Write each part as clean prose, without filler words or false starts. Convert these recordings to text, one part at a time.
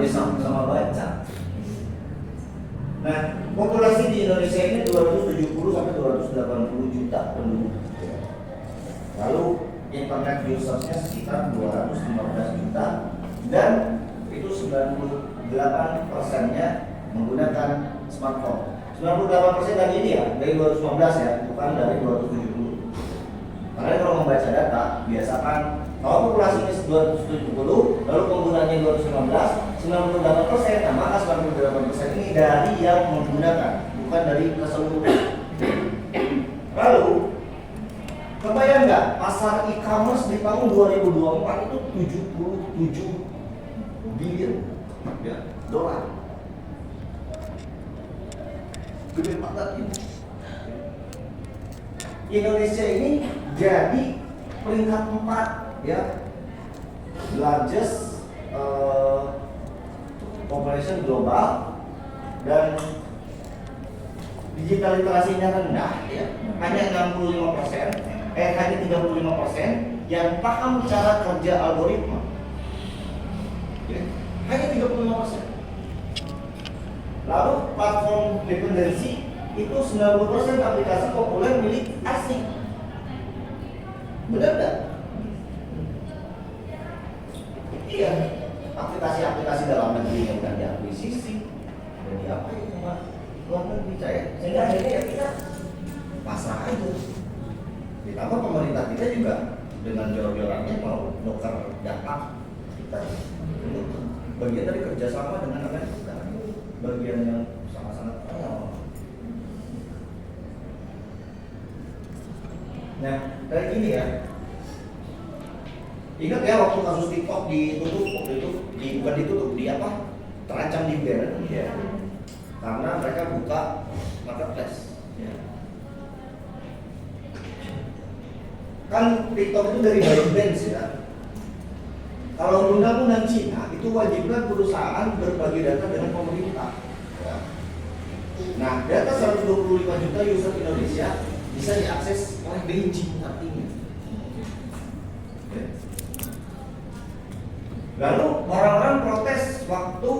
dia sama-sama baca. Nah, populasi di Indonesia ini 270 sampai 280 juta penduduk. Lalu internet usersnya sekitar 215 juta dan itu 98%-nya menggunakan smartphone. 98% dari ini ya, dari 215 ya, bukan dari 270. Karena kalau membaca data, biasakan kalau populasinya 270, lalu penggunanya 215, 98%, nah maka 98% ini dari yang menggunakan, bukan dari keseluruhan. Lalu, kebayang nggak pasar e-commerce di tahun 2024 itu 77 bilion ya, dolar. Gede banget ini. Indonesia ini jadi peringkat 4 ya, largest population global, dan digital literasinya rendah ya, hanya 35% yang paham cara kerja algoritma ya, hanya 35%. Lalu platform dependensi itu 90% aplikasi populer milik asing. Benar nggak? Iya, aplikasi-aplikasi dalam negeri yang udah diakuisisi dan diapain sama luar negeri saya, sehingga akhirnya ya kita pasrah aja. Ditambah pemerintah kita juga dengan jor-jorannya mau nuker data kita. Ini bagian dari kerjasama dengan Amerika, bagian yang sangat-sangat konyol. Nah, kayak gini ya. Ingat ya waktu kasus TikTok ditutup, waktu itu bukan ditutup, terancam di ban ya. Karena mereka buka marketplace ya. Kan TikTok itu dari ByteDance ya. Kalau undang-undang Cina itu wajibkan perusahaan berbagi data dengan pemerintah ya. Nah, data 125 juta user Indonesia bisa diakses oleh Beijing artinya. Lalu orang-orang protes waktu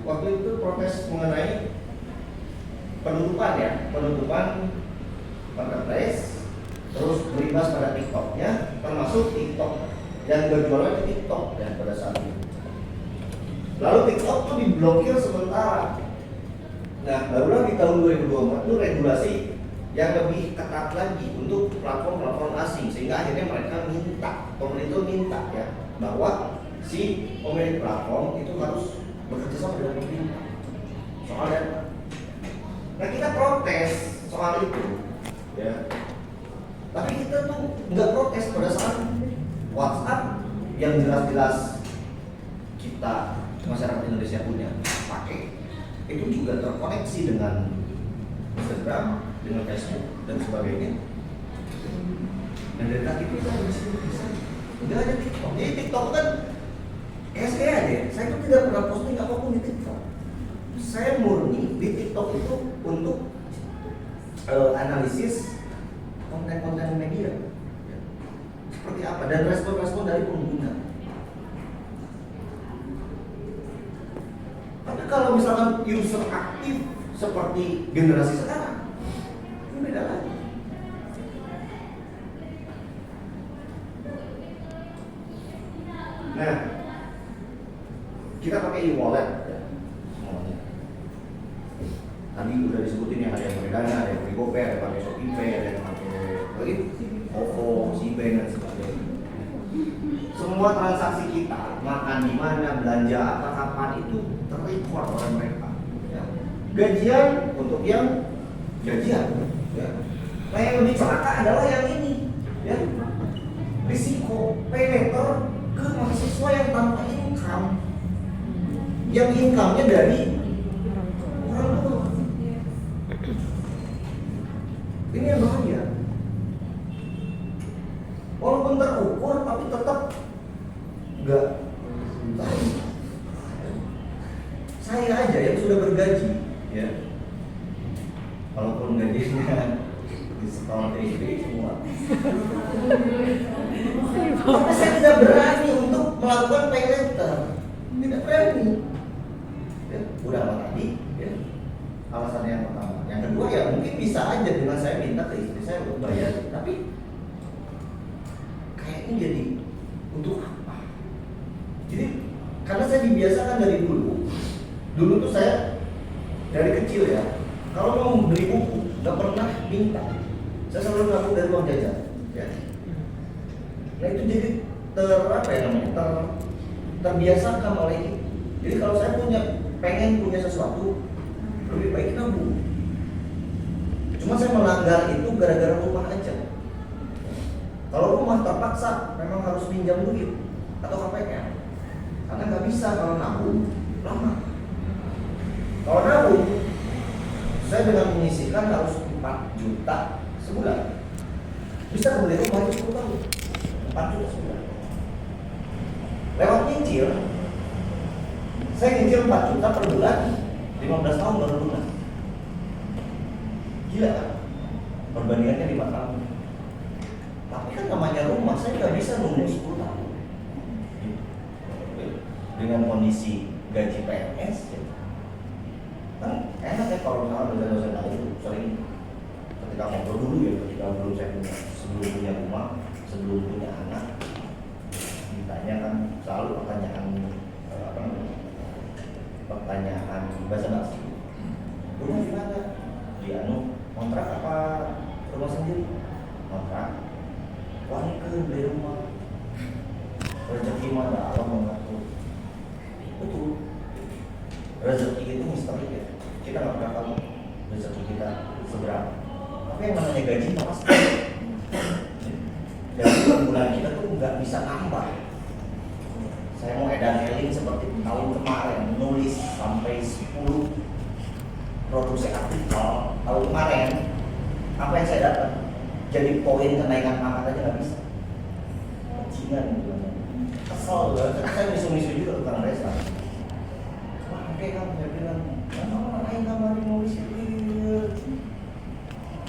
waktu itu protes mengenai penutupan marketplace, terus berimbas pada TikToknya, termasuk TikTok yang berjualan di TikTok dan pada saat itu. Lalu TikTok itu diblokir sementara. Nah, barulah di tahun 2024 itu regulasi yang lebih ketat lagi untuk platform-platform asing, sehingga akhirnya mereka pemerintah minta ya bahwa si pemilik platform itu harus bekerja sama dengan pemerintah soal data. Nah, kita protes soal itu ya, tapi kita tuh nggak protes pada saat WhatsApp yang jelas-jelas kita masyarakat Indonesia punya pakai itu juga terkoneksi dengan Instagram, dengan Facebook dan sebagainya. Dan dari tadi kita bisa nggak ada TikTok. Jadi TikTok kan saya aja, saya tuh tidak pernah posting apapun di TikTok. Saya murni di TikTok itu untuk analisis konten-konten media seperti apa dan respon-respon dari pengguna. Tapi kalau misalkan user aktif seperti generasi sekarang, ini beda lagi. Nah, kita pakai e-wallet ya, semuanya. Tadi udah disebutin yang ada yang pakai Dana, ada yang pakai GoPay, ada yang pakai ShopeePay, ada yang pakai OVO, Cbank dan sebagainya. Semua transaksi kita, makan di mana, belanja apa, kapan itu terrecord oleh mereka. Ya. Gajian untuk yang gajian. Ya. Nah, yang lebih celaka adalah yang ini, ya. Risiko pay letter ke mahasiswa yang tanpa income, yang income-nya dari orang tua. Ini yang bahaya. Walaupun terukur, tapi tetap enggak baik. Saya aja yang sudah bergaji, ya, walaupun gajinya Kalau dari semua. Tapi saya tidak berani untuk melakukan pay letter. Tidak berani. Ya, udah apa tadi? Ya. Alasannya yang pertama. Yang kedua ya mungkin bisa aja dengan saya minta ke istri saya untuk bayar. Tapi kayaknya jadi untuk apa? Jadi karena saya dibiasakan dari dulu. Dulu tuh saya dari kecil ya. Kalau mau beli buku nggak pernah minta. Saya selalu nabung dari uang jajan. Ya. Nah itu jadi terbiasakan oleh itu. Jadi kalau saya pengen punya sesuatu, lebih baik nabung. Cuma saya melanggar itu gara-gara rumah aja. Kalau rumah terpaksa memang harus pinjam duit atau KPR, karena nggak bisa kalau nabung lama. Kalau nabung, saya dengan menyisihkan harus 4 juta sebulan. Bisa beli rumah itu 10 tahun, 4 juta sebulan. Lewat nyicil, saya nyicil 4 juta per bulan, 15 tahun baru lunas. Gila kan? Perbandingannya 5 tahun. Tapi kan namanya rumah, saya nggak bisa nunggu 10 tahun. Dengan kondisi gaji PNS, ya. Kan enak ya kalau misalnya dosen-dosen lain itu sering ketika ngobrol dulu ya, ketika belum saya sebelum punya rumah, sebelum punya anak, ditanya kan selalu pertanyaan basa-basi. Rumah di mana? Di kontrak apa rumah sendiri? Kontrak. Wah ini beli rumah. Rezeki mah Allah mengatur. Betul. Rezeki itu misteri ya. Kita nggak pernah tahu rezeki kita seberapa. Tapi yang namanya gaji pasti. Jadi bulan kita tuh nggak bisa nambah. Saya mau edan-edin seperti tahun kemarin, nulis sampai 10 produksi artikel tahun kemarin. Apa yang saya dapat? Jadi poin kenaikan pangkat aja nggak bisa. Bajingan gitu. Kesel banget. Saya misu-misu juga tukang desa. Oke kamu saya bilang, kenapa lain kamu nulis itu?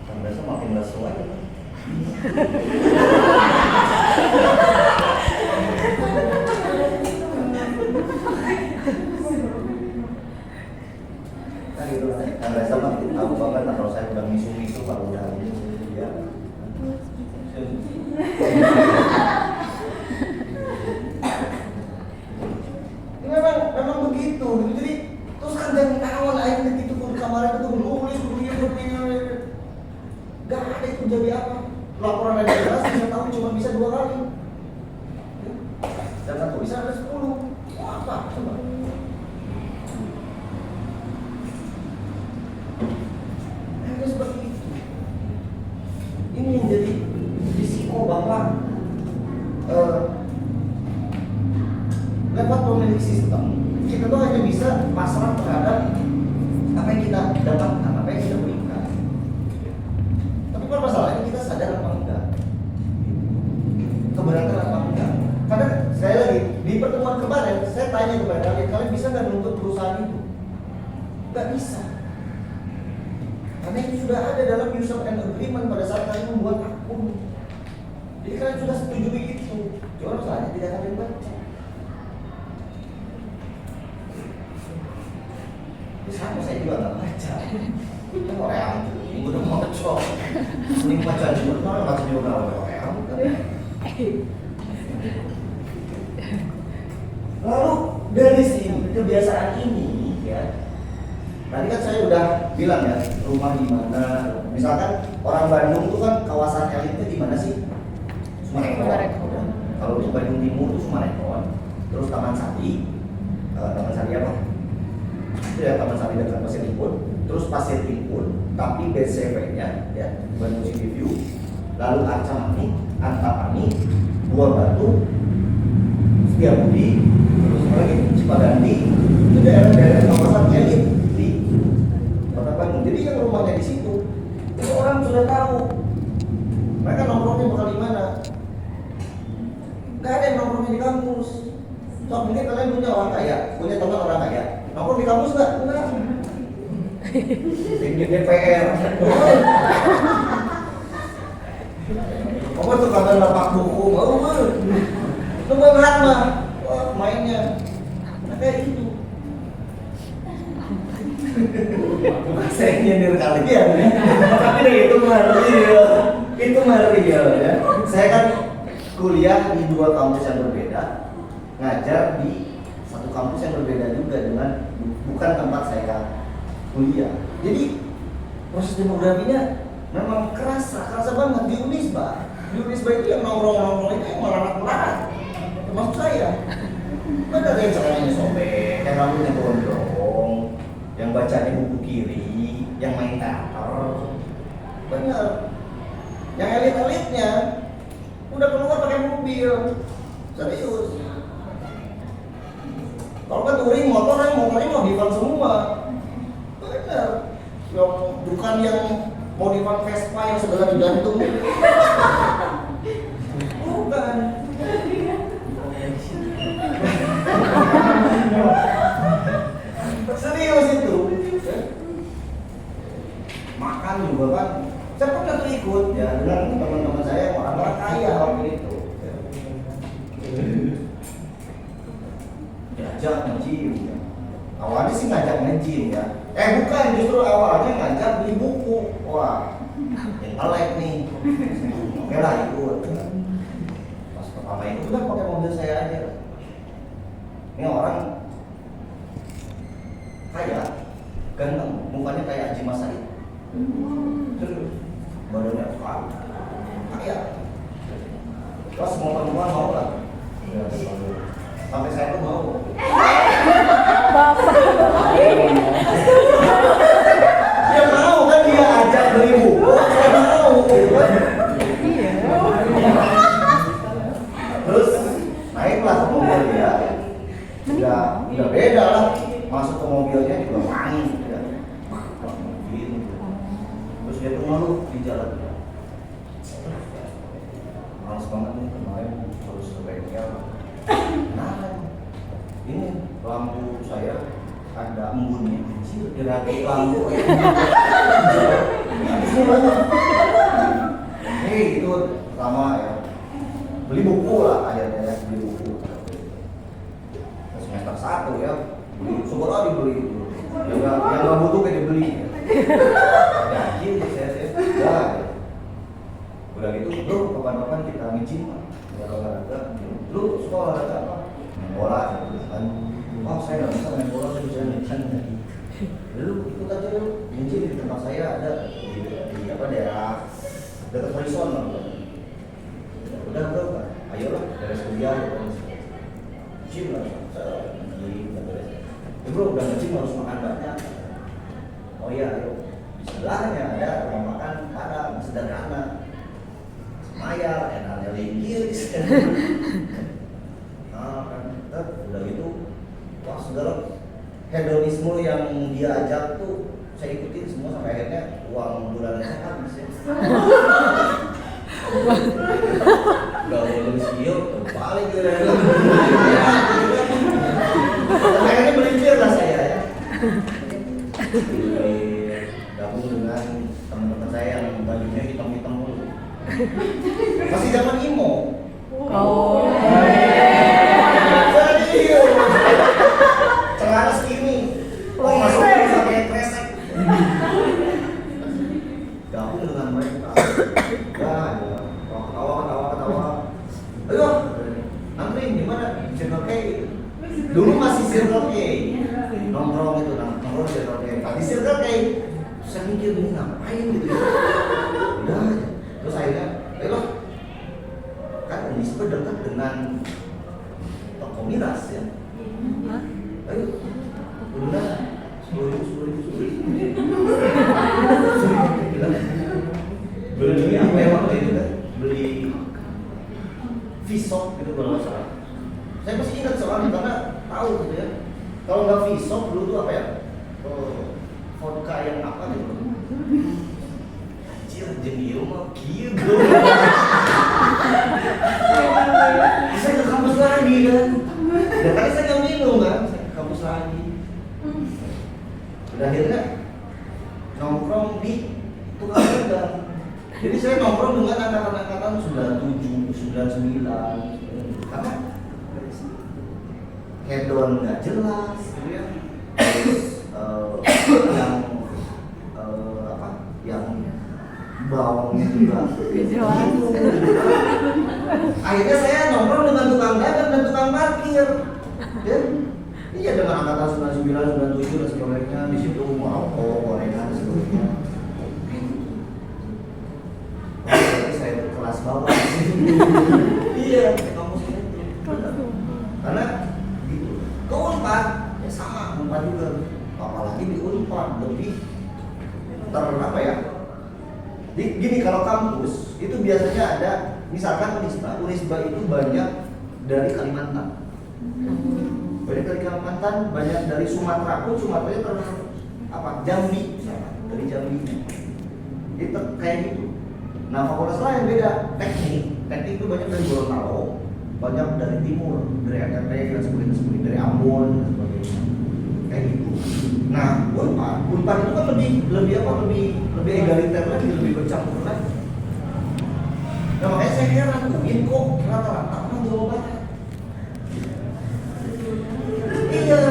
Tukang desa makin lesu aja kan. Nah gitu lah, tukang desa makin tahu banget kalau saya udah misu-misu kalau udah ya. Memang begitu. Jadi terus kan jangan kawan air begitu pun kemarin itu nulis begini. Gak ada itu jadi apa? Laporan ada jelas bisa tahu cuma bisa 2 kali. Dan satu bisa ada 10. Wah, apa? Coba. Nah, seperti itu. Ini yang jadi risiko bahwa lewat pemilik sistem kita tuh hanya bisa pasrah terhadap apa yang kita dapatkan, apa yang kita berikan. Tapi kan masalahnya kita sadar apa enggak, keberatan apa enggak. Karena sekali lagi di pertemuan kemarin saya tanya kepada kalian bisa nggak menuntut perusahaan itu? Nggak bisa, karena itu sudah ada dalam user and agreement pada saat kalian membuat akun. Jadi kalian sudah setuju begitu. Cuma masalahnya tidak ada yang baca. Sama saya juga nggak baca. Itu orang itu udah mau cocok. Sering baca jurnal, baca jurnal orang. Lalu dari sini kebiasaan ini, ya. Tadi kan saya udah bilang ya, rumah di mana. Misalkan orang Bandung itu kan kawasan elitnya di mana sih? Sumarekon. Kalau di Bandung Timur itu Sumarekon. Terus Taman Sari. Taman Sari apa? Itu ya Taman Sari dekat Pasir Timbun, terus Pasir Timbun, tapi BCV-nya ya Bandung City View, lalu Arca Mani, Antapani, Buah Batu, Setiabudi, terus lagi Cipaganti, itu daerah-daerah kawasan elit di Kota Bandung. Jadi yang rumahnya di situ, itu orang sudah tahu mereka nongkrongnya bakal di mana. Gak ada yang nongkrongnya di kampus. So mungkin kalian punya orang kaya, punya teman orang kaya. Nongkrong di kampus nggak? Enggak. Di DPR. itu mah real ya. Saya kan kuliah di 2 kampus yang berbeda, ngajar di 1 kampus yang berbeda juga dengan bukan tempat saya kuliah. Jadi proses demografinya memang kerasa banget di Unisba. Di Unisba itu yang nongkrong itu yang melarat, termasuk saya. Ada yang celananya sobek, yang rambutnya gondrong, yang bacanya buku kiri, yang main teater. Bener. Yang elit-elitnya udah keluar pakai mobil. Serius. Kalau kan touring motornya modifan semua. Bener. Yang bukan yang modifan Vespa yang segala digantung. Bukan. Serius itu. Makan juga kan. Saya pernah tuh ikut ya dengan teman-teman saya orang-orang kaya waktu itu. Diajak nge-gym ya. Awalnya sih ngajak nge-gym ya. Bukan, justru awalnya ngajak beli buku. Wah, intelek nih. Oke lah ikut. Pas pertama itu udah pakai mobil saya aja. Ini orang kaya, ganteng, mukanya kayak Haji Mas Said. Badannya kuat, kaya. Terus semua perempuan mau lah. Sampai saya tuh mau. Bapak. Dia mau kan, dia ajak beli buku, saya mau. Iya. Terus naiklah ke mobil dia. Udah beda lah. Masuk ke mobilnya juga wangi. Ya. Terus dia tuh malu di jalan. Males banget nih kemarin harus ke bengkel. Nah, ini lampu saya ada embunnya kecil di ragi lampu. Hei, itu pertama ya. Beli buku lah, akhirnya beli buku. Semester 1 ya, beli syukur aja dibeli. Yang nggak butuh kayak dibeli. Gaji saya ya. Udah gitu, bro, kapan-kapan kita nge-gym ya, olahraga. Lu suka olahraga apa? Main bola gitu kan. Oh, saya nggak bisa main bola, saya bisa nge-gym. Lu ikut aja lu, nge-gym di tempat saya ada di apa daerah dekat Horizon lah. Udah bro, ayolah beres kuliah gitu. Gym lah, saya gym beres. Bro, udah nge-gym harus makan banyak. Oh iya, ayo. Di sebelahnya ada rumah makan Padang sederhana. Mayar, enaknya linggis. Nah kan, udah gitu, wah segala hedonisme yang dia ajak tuh saya ikutin semua sampai akhirnya uang bulanan saya habis ya. Gak boleh siok, balik ke akhirnya melintir lah saya ya. Gabung dengan teman-teman saya yang bajunya hitam-hitam mulu. Masih zaman emo. Oh. Serius. Celana skinny. Oh, masuk pakai kresek. Gabung dengan mereka. Ya, ketawa. Ayo, antri di mana? Circle K. Dulu masih Circle K. Nongkrong itu, nongkrong Circle K. Tadi Circle K. Saya mikir ini ngapain gitu ya. Udah aja. Terus akhirnya, ayolah. Kan Unisba dekat dengan toko miras ya. Ayo, udah 10.000. Beli apa ya waktu itu kan? Beli Visok gitu kalau nggak salah. Saya masih ingat soalnya karena tahu gitu ya. Kalau nggak Visok dulu tuh apa ya? Vodka yang apa gitu. Anjir, jengil mah kieu bro. Saya ke kampus lagi kan. Dan tadi saya nggak minum kan, saya ke kampus lagi. Udah akhirnya nongkrong di tukang rendang. Jadi saya nongkrong dengan anak-anak 97, 99. Karena hedon nggak jelas gitu ya. Terus yang bawangnya juga. Jelas. Akhirnya saya nongkrong dengan tukang dagang dan tukang parkir. Ya, iya dengan angkatan 99, 97 dan sebagainya. Di situ mau gorengan dan sebagainya. Jadi saya itu kelas bawah. Iya, kamu sih itu. Karena gitu. Ke Unpad ya sama, Unpad juga. Apalagi di Unpad lebih apa ya? Gini, kalau kampus itu biasanya ada, misalkan Unisba itu banyak dari Kalimantan, banyak dari Kalimantan, banyak dari Sumatera pun, Sumateranya Jambi, dari Jambi, itu kayak gitu. Nah fakultas lain beda, teknik itu banyak dari Gorontalo, banyak dari timur, dari NTT dan sebagainya, dari Ambon dan sebagainya, kayak gitu. Nah, Unpad itu kan lebih egaliter lagi, lebih bercampur lagi. Nah makanya saya heran, UIN kok rata-rata orang Jawa Barat. Iya,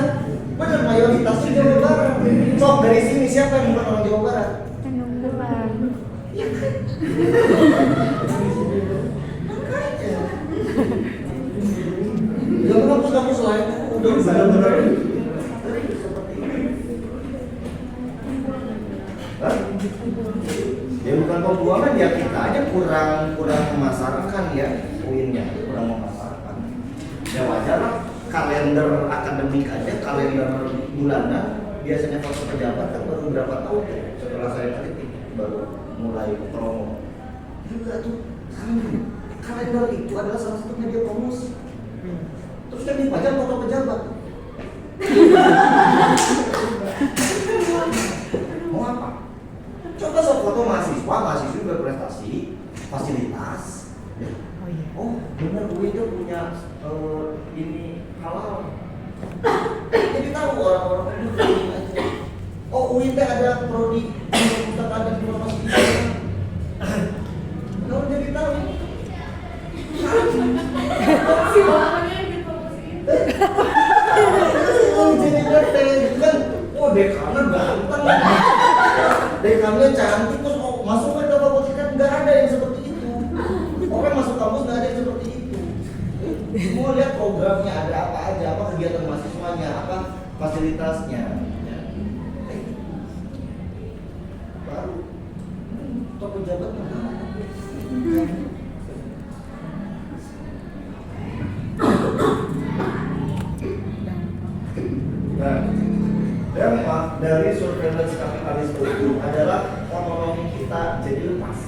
benar mayoritasnya Jawa Barat. Sok dari sini siapa yang bukan orang Jawa Barat? Penunggulan. Iya kan? Makanya. Jangan kampus-kampus lain udah benar-benar ya bukan pembuangan, ya kita aja kurang memasarkan ya, UIN-nya kurang memasarkan. Ya wajar lah, kalender akademik aja, kalender bulanan biasanya kalau pejabat kan baru berapa tahun ya, setelah saya kritik baru mulai promo. Juga tuh kalender itu adalah salah satu media promosi. Terus kan dipajang foto pejabat. Mau apa? Coba sok foto mahasiswa berprestasi, fasilitas. Ya. Oh iya. Oh benar, UIN itu punya ini halal. Jadi tahu orang-orang itu aja. Oh UIN ada prodi perpustakaan dan informasi. Kalau jadi tahu. Si bapaknya yang dipromosiin. Jadi ngerti kan, oh dekannya ganteng, dekannya cantik, terus masuk ke fakultas kan nggak ada yang seperti itu. Orang masuk kampus nggak ada yang seperti itu. Semua lihat programnya ada apa aja, apa kegiatan mahasiswanya, apa fasilitasnya. Baru top pejabat mana? Nah, dampak dari surveillance kapitalisme itu adalah ekonomi kita jadi lepas.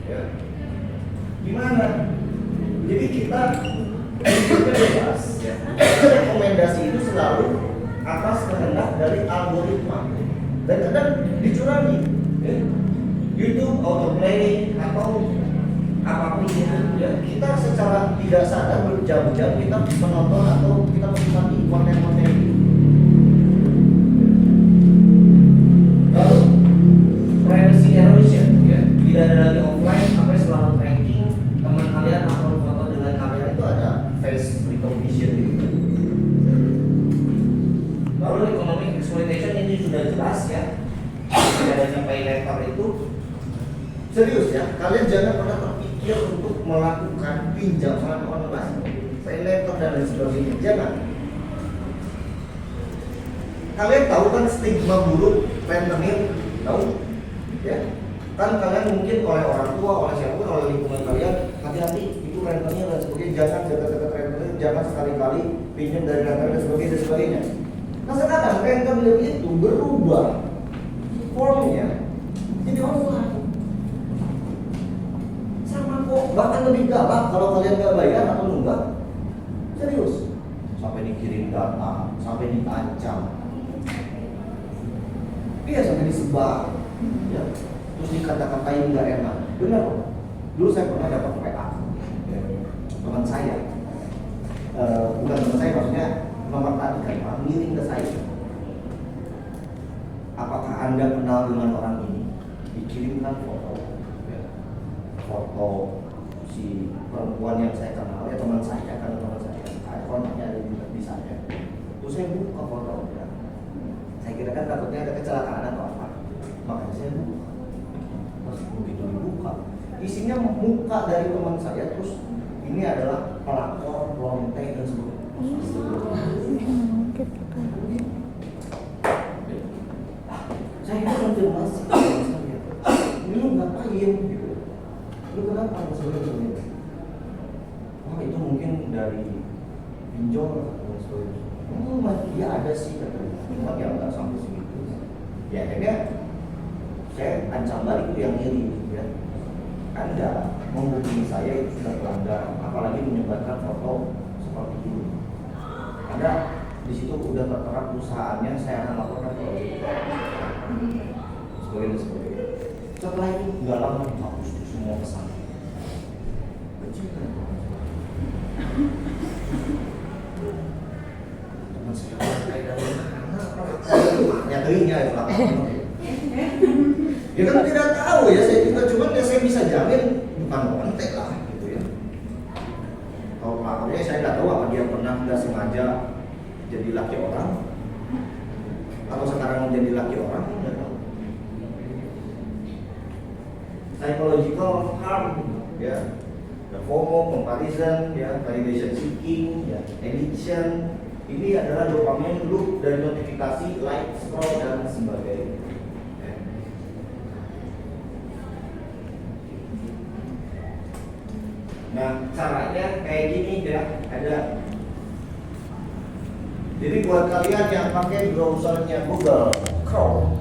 Ya. Gimana? Jadi kita bebas. Ya. Rekomendasi itu selalu atas kehendak dari algoritma dan kadang dicurangi. Ya. YouTube, autoplay atau apapun itu, ya, kita secara tidak sadar berjam-jam kita menonton atau kita menikmati konten-konten itu. Lalu privacy erosion, ya, tidak ada lagi offline, sampai selalu tracking teman kalian upload foto dengan kamera itu ada face recognition gitu. Lalu economic exploitation ini sudah jelas ya, adanya pay later itu serius ya, kalian jangan pernah terpikir untuk melakukan pinjaman online, pay later dan lain sebagainya, jangan. Kalian tahu kan stigma buruk rentenir, tahu? Ya, kan kalian mungkin oleh orang tua, oleh siapapun, oleh lingkungan kalian, hati-hati itu rentenir dan sebagainya, jangan dekat-dekat rentenir, jangan sekali-kali pinjam dari rentenir dan sebagainya. Nah sekarang rentenir itu berubah formnya jadi online. Sama kok, bahkan lebih galak kalau kalian nggak bayar atau nunggak. Serius, sampai dikirim data, sampai ditacam. Iya sampai disebar, ya. Terus dikata-katain nggak enak. Benar kok. Dulu saya pernah dapat WA, ya. Teman saya, bukan teman saya, maksudnya nomor tadi kan, ngirim ke saya. Apakah Anda kenal dengan orang ini? Dikirimkan foto, ya. Foto si perempuan yang saya kenal, ya teman saya, karena teman saya, kontaknya ada di saya. Terus saya buka foto, ya. Saya kira kan takutnya ada kecelakaan atau apa, makanya saya buka. Terus begitu isinya muka dari teman saya, terus ini adalah pelakor, lonte dan sebagainya. Saya konfirmasi sama saya, ini lu ngapain gitu? Lu kenapa sebenarnya? Oh itu mungkin dari pinjol atau sebagainya. Oh iya ada sih katanya, cuma ya nggak sampai segitu. Ya akhirnya saya ancam balik itu yang iri, ya. Anda menghubungi saya itu sudah pelanggar, apalagi menyebarkan foto seperti itu. Anda di situ udah tertera perusahaannya, saya akan laporkan ke sebagainya. Setelah itu nggak lama dihapus itu semua pesan. Kecil kan? Teman saya kayak dari mana? Nyatuinnya ya belakang. Ya kan tidak tahu ya, saya juga cuman ya saya bisa jamin bukan kontek lah gitu ya. Kalau pelakunya saya nggak tahu apa dia pernah nggak sengaja jadi laki orang atau sekarang menjadi laki orang, nggak tahu. Psychological harm ya, FOMO, comparison ya, validation seeking ya, addiction, ini adalah dopamine loop dari notifikasi, like, scroll dan sebagainya. Nah, caranya kayak gini ya, ada. Jadi buat kalian yang pakai browsernya Google Chrome,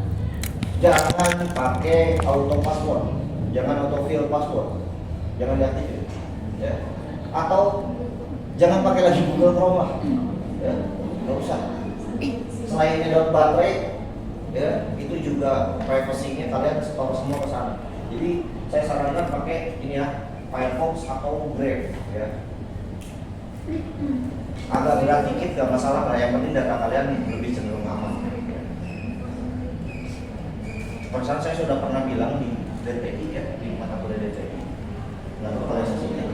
jangan pakai auto password, jangan autofill password, jangan diaktifin, ya. Atau jangan pakai lagi Google Chrome lah, ya, nggak usah. Selain nyedot baterai, ya, itu juga privacy-nya kalian store semua ke sana. Jadi saya sarankan pakai ini ya, Firefox atau Brave ya. Agak berat dikit gak masalah lah, yang penting data kalian lebih cenderung aman. Perusahaan saya sudah pernah bilang di DTI ya, di mata kuliah DTI. Nggak tahu kalau sisinya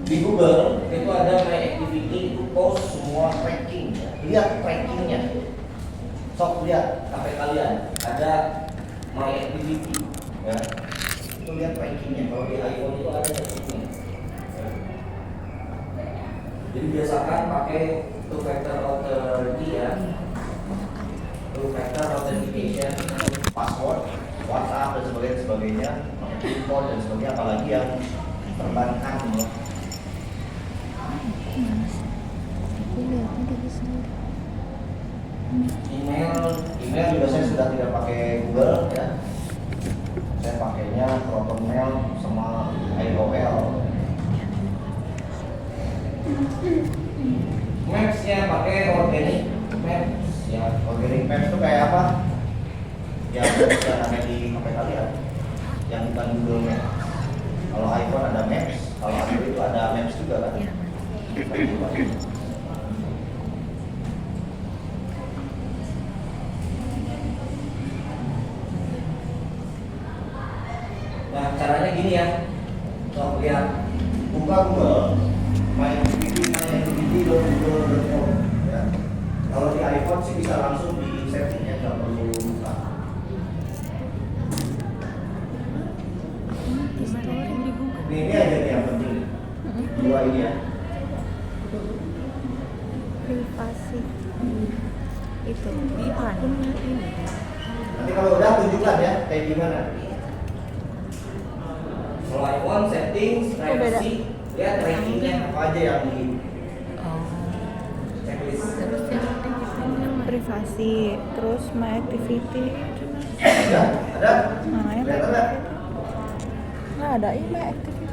di Google itu ada My Activity, itu post semua tracking ya. Lihat trackingnya. Sok lihat HP kalian ada My Activity ya. Itu lihat rankingnya. Kalau di iPhone itu ada rankingnya ya. Jadi biasakan pakai two factor authority ya, two factor authentication, password, WhatsApp dan sebagainya, info dan sebagainya, apalagi yang perbankan ya. Email juga saya sudah tidak pakai Google ya. Saya pakainya ProtonMail sama AOL. Maps-nya pakai Organic Maps ya. Organic Maps itu kayak apa? Yang ada di HP kalian, yang bukan Google Maps. Kalau iPhone ada Maps, kalau Android itu ada Maps juga kan? Nah, caranya gini ya. So, lihat, buka Google, My Activity, Google.com ya. Kalau di iPhone sih bisa langsung di setting ya, nggak perlu buka. Ini aja nih yang penting. Dua ini ya. Privasi itu iklan ini. Nanti kalau udah tunjukkan ya kayak gimana. Kalau iPhone settings, privacy, lihat rankingnya apa aja yang di checklist. Privasi, terus My Activity. Ada? Namanya My Kelihatan nggak? Activity. Nggak ada ini My Activity.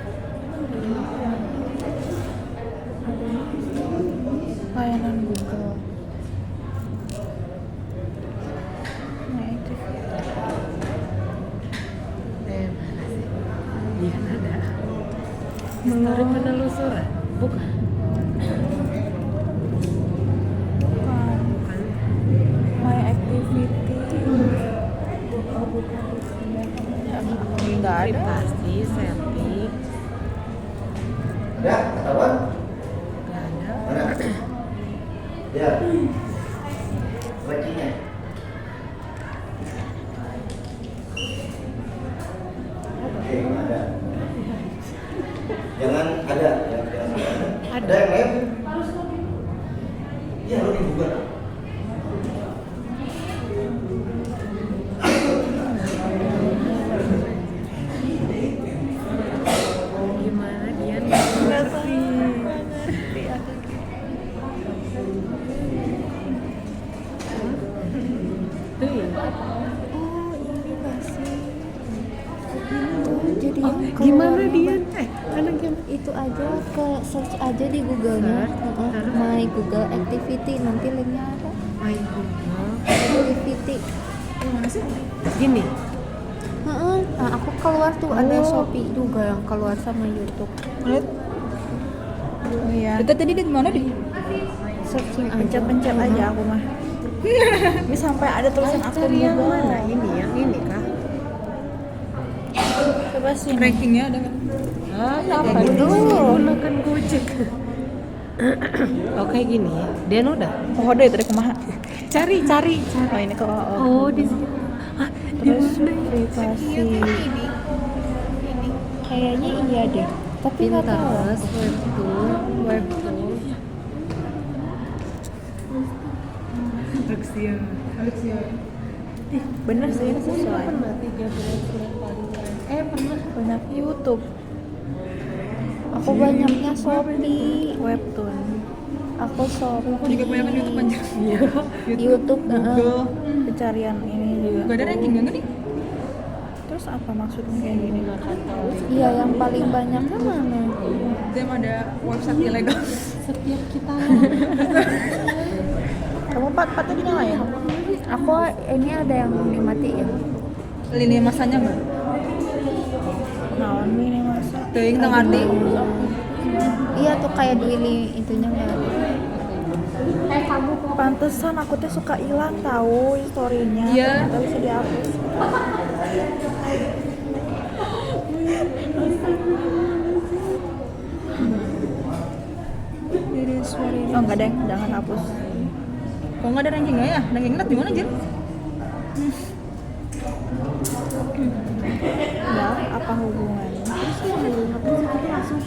Layanan Google. My Activity. Iya ada. Belum. Penelusuran? Bukan. Bukan. My Activity. Nggak ada. Privasi, setting. Ada? Ketahuan? Nggak ada. Mana? Ya. Rankingnya. Gimana dia? Anak yang Itu aja ke search aja di Google-nya. Terus? My Google Activity, nanti linknya ada. My Google. Activity. Gini. Nah, aku keluar tuh ada Oh. Shopee juga yang keluar sama YouTube. Lihat. Oh iya. Itu tadi di mana deh? Searching aja. Pencet-pencet aja aku mah. Ini sampai ada tulisan akun Cari yang Google. mana? Ini yang ini kah? Coba sih. Rankingnya ada kan? Apa itu? Gunakan Gojek. Oh kayak gini ya. Dan udah. Oh, deh tadi kumaha. Cari. Oh, ini kok. Oh di sini. Terus privasi. Kayaknya iya deh. Tapi nggak tahu. Pinterest, webtoon. Alexia. Bener sih ini sesuai. Pernah 13 yang paling keren. Pernah. Banyak YouTube, Aku banyaknya Shopee. webtoon. Aku Shopee. Aku juga banyak YouTube aja. Iya. YouTube, Google. Pencarian ini juga. Gak ada ranking nggak nih? Terus apa maksudnya kayak gini? Iya, yang paling banyaknya mana? Dem ada website ilegal. Setiap kita Kamu pat tadi nyalain? Aku ini ada yang dimatiin. Lini masanya nggak? Naon ini masa? Teuing teu ngarti. Iya tuh kayak di ini itunya nggak ada. Pantesan aku tuh suka hilang tahu historinya. Iya. Ternyata bisa dihapus. Oh enggak deng, jangan hapus. Kok nggak ada rankingnya ya? Ranking net di mana Jir? Ya, apa hubungannya? Terus yang langsung